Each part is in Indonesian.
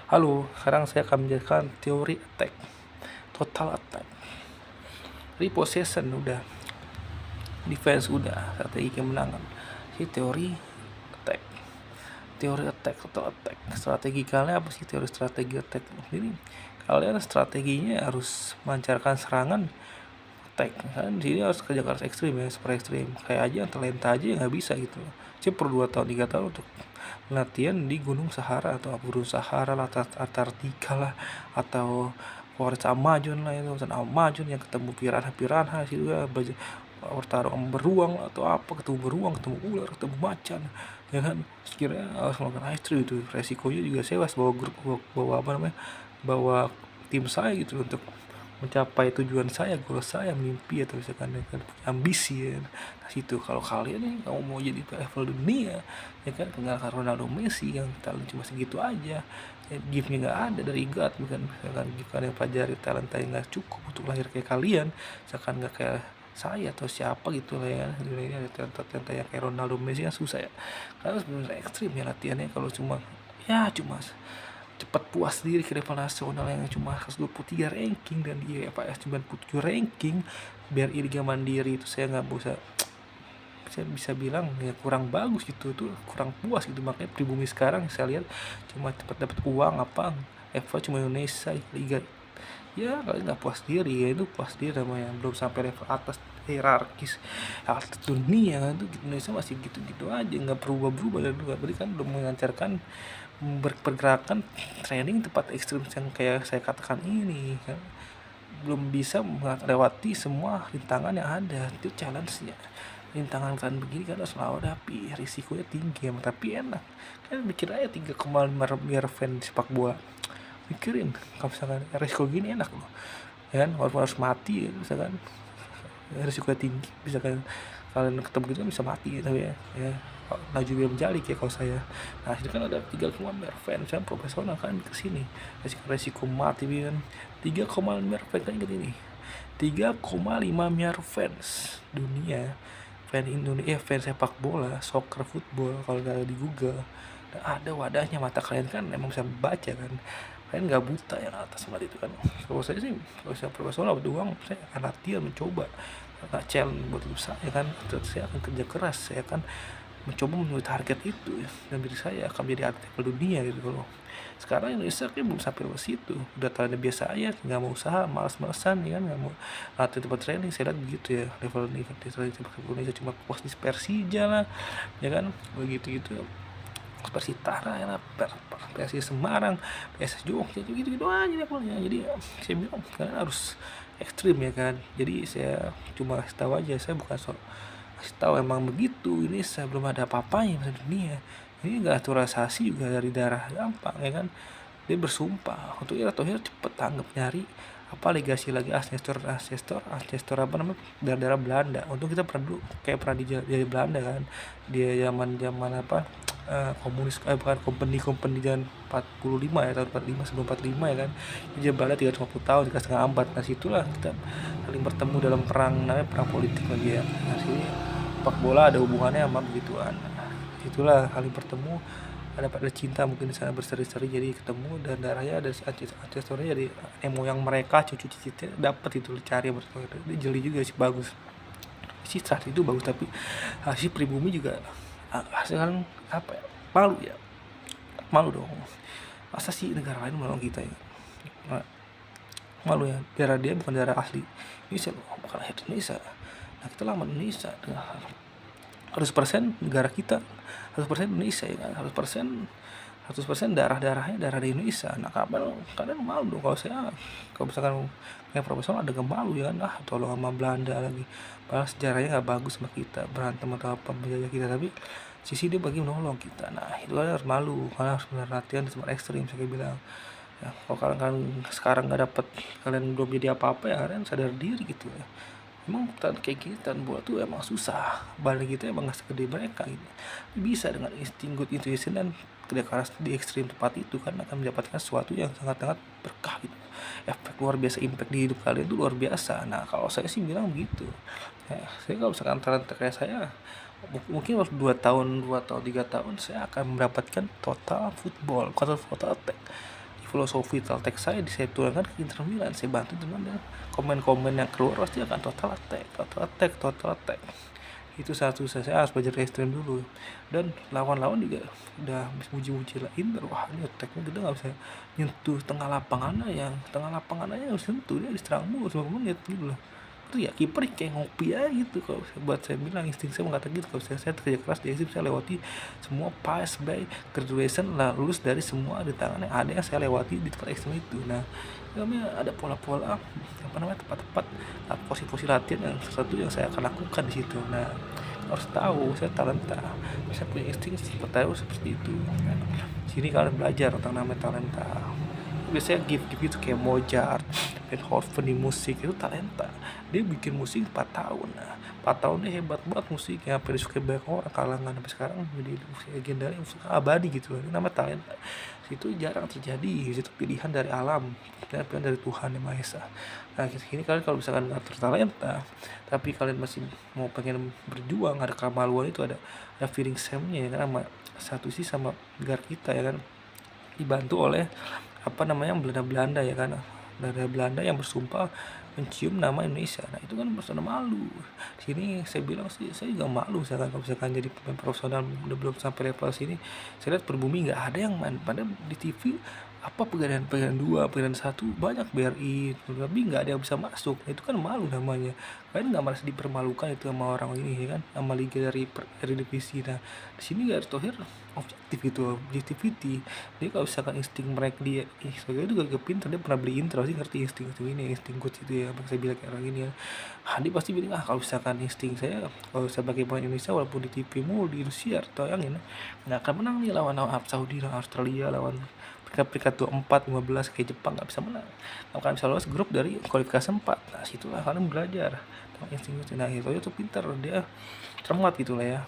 Halo, sekarang saya akan menjelaskan teori attack, total attack, repossession udah, defense udah, strategi kemenangan. Ini attack, teori attack, total attack. Strategi kalian apa sih teori strategi attack? Jadi kalian strateginya harus melancarkan serangan attack kan, di sini harus kerja keras ekstrim ya, super ekstrim. Kayak aja talenta aja nggak bisa gitu. Cuma perlu 2 tahun 3 tahun untuk latihan di Gunung Sahara atau Gunung Sahara lah, Antartika lah, atau Forest Amazon lah, itu hutan Amazon yang ketemu piranha situ ya, bertarung beruang atau apa, ketemu beruang, ketemu ular, ketemu macan, ya kan. Sekiranya harus melakukan ekstrim itu resikonya juga saya bawa grup, bawa apa namanya, bawa tim saya gitu untuk mencapai tujuan saya, goal saya, mimpi atau misalkan dengan ambisi ya. Nah situ kalau kalian nih kamu mau jadi level dunia ya kan, tinggalkan Ronaldo, Messi yang talent cuma segitu aja ya, giftnya nggak ada dari God, bukan misalkan jika yang pelajari talenta yang nggak cukup untuk lahir kayak kalian, misalkan nggak kayak saya atau siapa gitu lah ya, ini ada talenta yang kayak Ronaldo, Messi kan susah ya, karena sebenarnya ekstrim ya latihannya. Kalau cuma ya cuma cepat puas diri ke level nasional yang cuma 123 ranking dan di EPS 97 ranking, biar Liga Mandiri itu saya nggak bisa, saya bisa bilang ya kurang bagus gitu, tuh kurang puas gitu. Makanya pribumi sekarang saya lihat cuma cepat dapat uang apa, Eva cuma Indonesia Liga ya, kalian nggak puas diri ya, itu puas diri namanya, belum sampai level atas hierarkis atas dunia kan. Itu Indonesia masih gitu-gitu aja, nggak berubah-berubah, dan berarti kan belum melancarkan pergerakan training tempat ekstrim yang kayak saya katakan ini kan, belum bisa melewati semua rintangan yang ada. Itu challenge-nya, rintangan kan begini kan harus hadapi, risikonya tinggi tapi enak kan. Mikir aja 3,5 miliar fans sepak bola, mikirin kalau misalkan risiko gini enak loh ya kan, walaupun harus mati ya, misalkan risiko tinggi, bisa kan kalian ketemu gitu kan bisa mati gitu ya, ya Najib menjalik ya kalau saya. Nah ini kan ada 3,5 fans kan profesional kan ke sini, resiko mati kan. 3,5 fans kan, ingat ini 3,5 miliar fans dunia, fans Indonesia, fans sepak bola, soccer, football. Kalau ada di Google nah, ada wadahnya, mata kalian kan emang bisa baca kan, kalian nggak buta yang atas mati itu kan. Kalau saya sih, kalau saya profesional berjuang, saya akan latihan, mencoba, nggak challenge buat hidup saya kan. Terus saya akan kerja keras, saya akan mencoba memenuhi target itu ya. Dan diri saya akan menjadi atlet dunia gitu loh. Sekarang Indonesia kayak belum sampai ke situ, udah talentnya biasa aja, nggak mau usaha, malas-malasan ya kan, nggak mau latihan tempat training. Saya lihat begitu ya, level ini di Indonesia cuma puas di Persija lah ya kan, begitu gitu. Persitara ya lah, PSI Semarang, PSS Jogja, gitu-gitu aja levelnya. Jadi saya bilang kalian harus ekstrim ya kan. Jadi saya cuma kasih tahu aja, saya bukan kasih tahu, emang begitu. Ini saya belum ada apa-apanya di dunia. Ini enggak naturalisasi juga dari darah gampang ya kan. Dia bersumpah untuk ya atau cepet tanggap nyari apa legasi lagi, ancestor apa namanya, darah Belanda. Untuk kita pernah dulu kayak pernah di Belanda kan, dia zaman apa, komunis, bukan, company dan 45 ya, tahun 45 sebelum 45 ya kan. Dia Belanda 350 tahun, 3,5 abad. Nah situlah kita saling bertemu dalam perang, namanya perang politik lagi ya. Nah sini sepak bola ada hubungannya sama begituan. Nah, itulah saling bertemu, ada cinta mungkin di sana berseri-seri, jadi ketemu, dan darahnya ada ancestornya, jadi moyang mereka, cucu cicitnya dapat itu, cari bersama. Dia jeli juga sih, bagus sih, saat itu bagus. Tapi hasil pribumi juga hasil kan apa ya, malu ya, malu dong. Masa sih negara lain menolong kita ya, malu ya. Darah dia bukan darah asli Indonesia loh, bukan lahir Indonesia. Nah kita lama Indonesia, 100% negara kita, 100% Indonesia ya kan, 100% darahnya darah di Indonesia. Nah kapan kalian malu dong. Kalau saya, kalau misalkan kayak profesional ada gak malu ya kan, tolong sama Belanda lagi, padahal sejarahnya nggak bagus sama kita, berantem atau apa menjajah kita, tapi sisi dia bagi menolong kita. Nah itu kan harus malu, karena harus benar latihan di tempat ekstrim saya bilang ya. Kalau kalian kan sekarang nggak dapat, kalian belum jadi apa-apa ya, kalian sadar diri gitu ya. Emang kayak kita buat tuh emang susah, balik kita emang gak segede mereka gitu. Bisa dengan insting intuition dan kerja keras di ekstrim tempat itu kan, akan mendapatkan sesuatu yang sangat-sangat berkah gitu. Efek luar biasa, impact di hidup kalian itu luar biasa. Nah kalau saya sih bilang begitu ya. Saya kalau misalkan talent kayak saya, mungkin waktu 2 tahun 3 tahun saya akan mendapatkan total football, total attack filosofi teks saya saya tuangkan ke Inter Milan, saya bantu teman, dan komen-komen yang keluar pasti akan total attack, total attack, total attack. Itu satu saya harus belajar ekstrem dulu. Dan lawan-lawan juga udah muji-muji lah Inter, wah ini attacknya kita nggak bisa nyentuh tengah lapangannya, yang tengah lapangannya nggak bisa sentuh, dia diserang mulu 90 menit gitu loh. Itu ya kiper kayak ngopi aja gitu. Kalau buat saya bilang insting saya mengatakan gitu, kalau saya kerja keras di exit, saya lewati semua pass by graduation lah, lulus dari semua di tangan yang ada yang saya lewati di tempat ekstrem itu. Nah, namanya ada pola-pola apa namanya, tepat-tepat posisi latihan yang sesuatu yang saya akan lakukan di situ. Nah, harus tahu saya talenta, saya punya insting seperti itu. Nah, sini kalian belajar tentang namanya talenta. Biasanya gift itu kayak Mozart, Beethoven di musik itu talenta. Dia bikin musik 4 tahun. Nah, 4 tahun dia hebat banget musiknya, sampai disukai banyak orang kalangan, sampai sekarang jadi musik legendaris, musik abadi gitu. Ini nama talenta. Itu jarang terjadi, itu pilihan dari alam, pilihan dari Tuhan Yang Maha Esa. Nah, ini kalian kalau misalkan ngatur talenta, tapi kalian masih mau pengen berjuang, ada kemaluan, itu ada feeling shame-nya ya kan, sama satu sih sama negara kita ya kan, dibantu oleh apa namanya Belanda ya kan, Belanda yang bersumpah mencium nama Indonesia. Nah itu kan bersama malu. Di sini saya bilang sih, saya juga malu misalkan kalau misalkan jadi pemain profesional udah belum sampai level sini. Saya lihat Pribumi nggak ada yang main, padahal di TV apa Pegadaian 2, Pegadaian 1 banyak BRI, tapi nggak ada yang bisa masuk. Nah, itu kan malu namanya. Kalian nggak merasa dipermalukan itu sama orang ini ya kan, sama liga dari divisi. Nah di sini Erick Thohir objektif gitu, objectivity. Dia kalau misalkan insting mereka, dia sebagai juga pintar, dia pernah beli Inter, pasti ngerti insting itu, ini insting coach itu ya, saya bilang kayak orang ini ya. Dia pasti bilang kalau misalkan insting saya, kalau sebagai pemain Indonesia walaupun di TV mulu di Rusia atau yang ini nggak akan menang nih lawan Arab Saudi, lawan Australia, lawan peringkat 24, 15 kayak Jepang, nggak bisa menang. Nggak akan bisa lolos grup dari kualifikasi 4. Nah situlah kalian belajar tentang insting. Nah itu pintar, dia cermat gitu lah ya,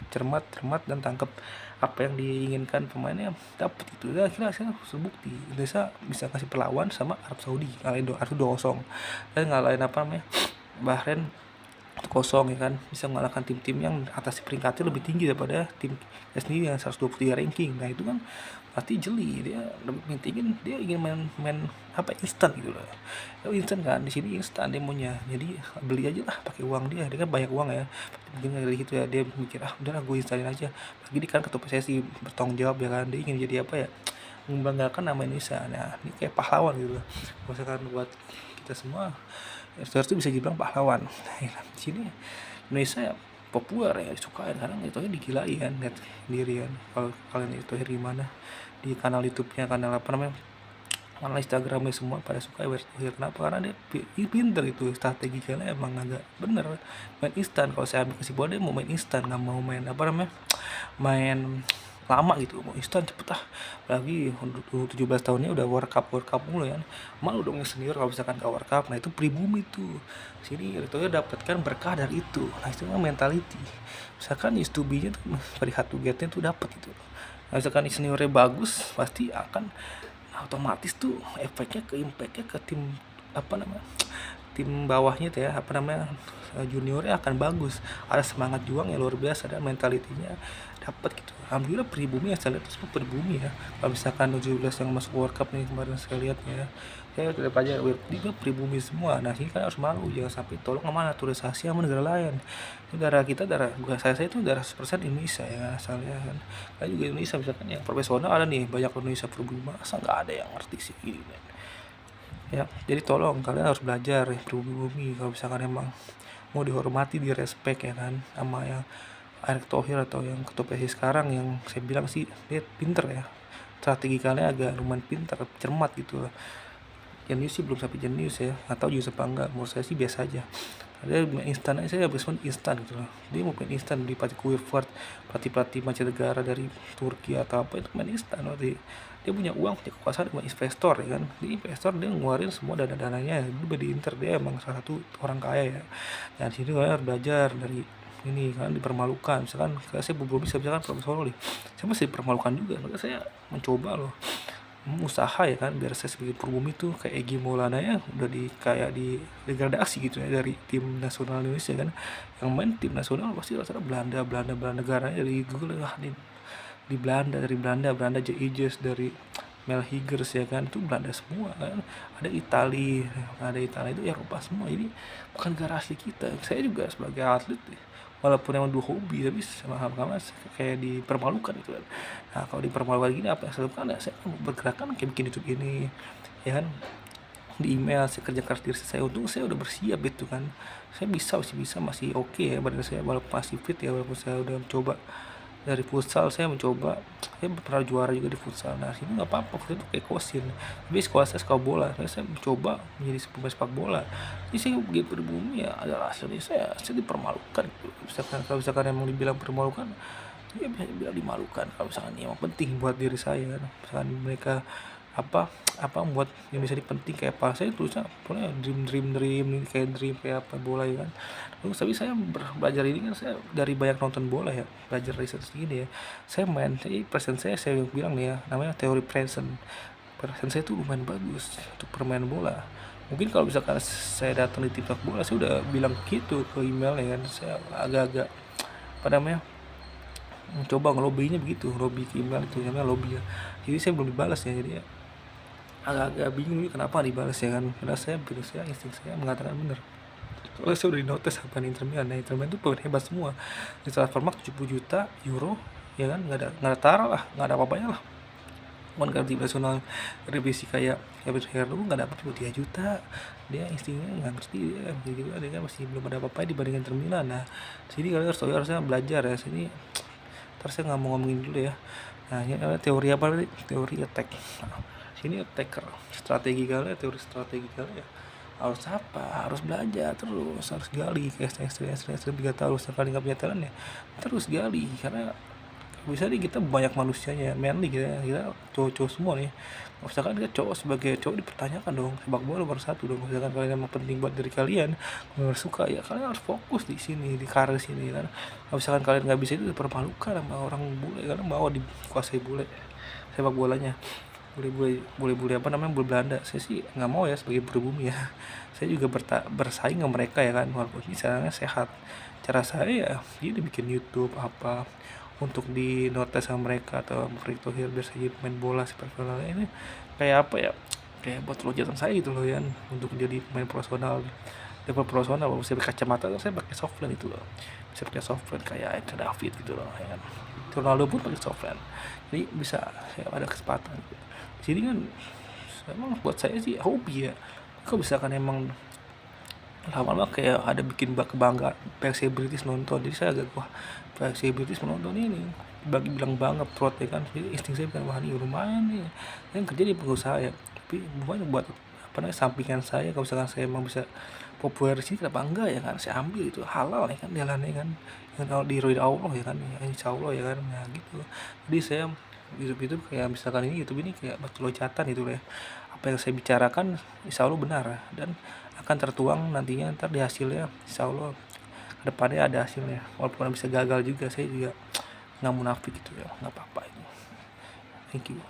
cermat dan tangkap apa yang diinginkan pemainnya, dapat itu. Dan akhirnya terbukti Indonesia bisa kasih perlawan sama Arab Saudi, ngalahin Arab 2-0, dan ngalahin apa namanya Bahrain 1-0 ya kan, bisa mengalahkan tim-tim yang atas peringkatnya lebih tinggi daripada tim sendiri yang 123 ranking. Nah itu kan pasti jeli, dia lebih pentingin, dia ingin main apa instan gitu loh. Instan kan, di sini instan demonya, jadi beli aja lah pakai uang dia kan banyak uang ya, mungkin dari situ ya dia mikir udahlah gue installin aja. Lagi kan ketua PSSI bertanggung jawab ya kan, dia ingin jadi apa ya, membanggakan nama Indonesia. Nah ini kayak pahlawan gitu loh, misalkan buat kita semua itu bisa dibilang pahlawan. Nah, di sini Indonesia ya populer ya, disukain, kadang itu aja digilai kan, lihat sendiri kan. Kalau kalian itu gimana di kanal YouTube-nya, kanal apa namanya, kanal Instagramnya, semua pada suka Erick Thohir. Kenapa? Karena dia pinter itu, strategi kalian emang agak bener, main instan. Kalau saya ambil kesimpulan, dia mau main instan, nggak mau main apa namanya, main lama gitu, mau instan cepet apalagi 17 tahunnya udah World Cup mulu ya, malu dong yang senior kalau misalkan gak World Cup. Nah itu Pribumi tuh sini itu ya dapatkan berkah dari itu. Nah itu kan mentality, misalkan used to be nya tuh dari hatu getnya tuh dapat itu. Nah, misalkan seniornya bagus, pasti akan otomatis tuh efeknya ke impactnya ke tim apa namanya, tim bawahnya tuh ya, apa namanya, juniornya akan bagus, ada semangat juang yang luar biasa, dan mentalitinya dapat gitu. Alhamdulillah Pribumi yang saya lihat semua Pribumi ya. Kalau misalkan 17 yang masuk World Cup nih kemarin saya lihat ya, saya udah pelajari dia Pribumi semua. Nah ini kan harus malu, jangan sampai tolong sama naturalisasi sama negara lain. Negara kita, darah saya itu darah 100% Indonesia ya asalnya kan. Kayak juga Indonesia misalkan yang profesional ada nih banyak Indonesia Pribumi, masa nggak ada yang ngerti sih ini ya. Jadi tolong kalian harus belajar ya Pribumi, kalau misalkan emang mau dihormati, direspek ya kan, sama yang Erick Thohir atau yang ketua PSSI sekarang, yang saya bilang sih dia pinter ya, strategi kalian agak lumayan pinter, cermat gitu lah. Jenius sih belum sampai jenius ya, atau jenius apa enggak, menurut saya sih biasa aja. Dia main instan aja, saya habis main instan gitu loh. Dia mau main instan di pelatih Kluivert, pelatih mancanegara dari Turki atau apa, itu main instan loh. Dia punya uang, punya kekuasaan, punya investor ya kan. Dia investor, dia ngeluarin semua dana-dananya. Dia di Inter, dia emang salah satu orang kaya ya. Dan sini kalian harus belajar dari ini kan, dipermalukan. Misalkan saya belum bisa, misalkan profesional nih, saya masih dipermalukan juga, maka saya mencoba loh usaha ya kan, biar saya sebagai Pribumi tuh kayak Egy Maulana ya, udah kayak di degradasi gitu ya dari tim nasional Indonesia kan. Yang main tim nasional pasti rata-rata Belanda negaranya dari Google lah, di Belanda, dari Belanda J.I.J.S, dari Melhigers ya kan, itu Belanda semua kan. Ada Italia itu Eropa semua, jadi bukan negara asli kita. Saya juga sebagai atlet walaupun emang dua hobi, tapi sama-sama kayak dipermalukan gitu kan. Nah kalau dipermalukan gini, apa yang saya lakukan ya, saya bergerakan kayak bikin YouTube ini ya kan. Di email saya kerja keras diri saya, untung saya udah bersiap itu kan. Saya masih oke ya badan saya, walaupun masih fit ya, walaupun saya udah mencoba dari futsal. Saya pernah juara juga di futsal. Nah sini nggak apa-apa, futsal itu kayak kosin, tapi sekolah saya suka bola. Saya mencoba menjadi pemain sepak bola. Jadi saya pergi berbumi ya adalah hasilnya, saya dipermalukan gitu. Kalau misalkan emang dibilang permalukan, ya bisa dibilang dimalukan. Kalau misalkan ini emang penting buat diri saya, misalkan mereka apa buat yang bisa dipenting kayak apa, saya tulisnya pokoknya dream kayak apa bola ya kan. Terus tapi saya belajar ini kan, saya dari banyak nonton bola ya, belajar research gini ya. Jadi present saya bilang nih ya, namanya teori present saya tuh lumayan bagus untuk permain bola. Mungkin kalau misalkan saya datang di tim sepak bola, saya udah bilang gitu ke email ya kan. Saya agak-agak apa namanya, mencoba ngelobinya begitu, lobby ke email itu namanya lobby ya. Jadi saya belum dibalas ya, jadi ya agak-agak bingung nih kenapa dibalas ya kan. Karena insting saya mengatakan benar. Soalnya saya udah di notice apa Inter Milan. Nah, Inter Milan itu pemain hebat semua. Di transfermarkt 70 juta euro ya kan, nggak ada taruh lah, nggak ada apa-apanya lah. Bukan ganti nasional revisi kayak Herdo nggak dapat 3 juta. Dia instingnya nggak ngerti dia, gitu dia kan masih belum ada apa-apa dibandingkan Inter Milan. Nah sini kalian harusnya belajar ya sini. Terus saya nggak mau ngomongin dulu ya. Nah ini adalah teori apa tadi? Teori attack. Nah, sini attacker, teori strategi kalian ya harus harus belajar terus, harus gali kayak saya 3 tahun sekali nggak punya talent ya, terus gali. Karena bisa nih, kita banyak manusianya, manly kita cowok-cowok semua nih. Misalkan kita cowok, sebagai cowok dipertanyakan dong, sepak bola nomor 1 dong. Misalkan kalian emang penting buat diri kalian, kalian suka ya, kalian harus fokus di sini, di karir sini kan. Kalau misalkan kalian nggak bisa, itu dipermalukan sama orang bule, karena mau dikuasai bule sepak bolanya. Boleh apa namanya, boleh Belanda. Saya sih nggak mau ya sebagai pribumi ya. Saya juga bersaing sama mereka ya kan, walaupun ini caranya sehat. Cara saya ya dia bikin YouTube apa untuk di notice sama mereka, atau Erick Thohir biar saya main bola sepak bola ini kayak apa ya, kayak buat lojatan saya gitu loh ya, untuk jadi pemain profesional, level profesional. Kalau saya berkacamata, saya pakai softland itu loh, saya pakai softland kayak Eka David gitu loh ya kan. Ronaldo pun pakai softland, jadi bisa saya ada kesempatan gitu. Jadi kan emang buat saya sih hobi ya. Kalau misalkan emang lama-lama kayak ada bikin kebanggaan pihak selebritis nonton, jadi saya agak, wah pihak selebritis menonton ini bilang bangga proud ya kan. Jadi insting saya kan, wah ini lumayan nih yang kerja di pengusaha ya, tapi bukan buat apa namanya, sampingan saya. Kalau misalkan saya emang bisa populer di sini, kenapa enggak ya kan, saya ambil itu, halal ya kan jalannya kan, kalau diridhoi Allah ya kan, ya insya Allah ya kan. Nah gitu. Jadi saya YouTube kayak misalkan ini, YouTube ini kayak batu loncatan gitu ya. Apa yang saya bicarakan insya Allah benar dan akan tertuang nantinya ntar di hasilnya, insya Allah kedepannya ada hasilnya. Walaupun bisa gagal juga, saya juga nggak munafik gitu ya, nggak apa-apa itu. Thank you.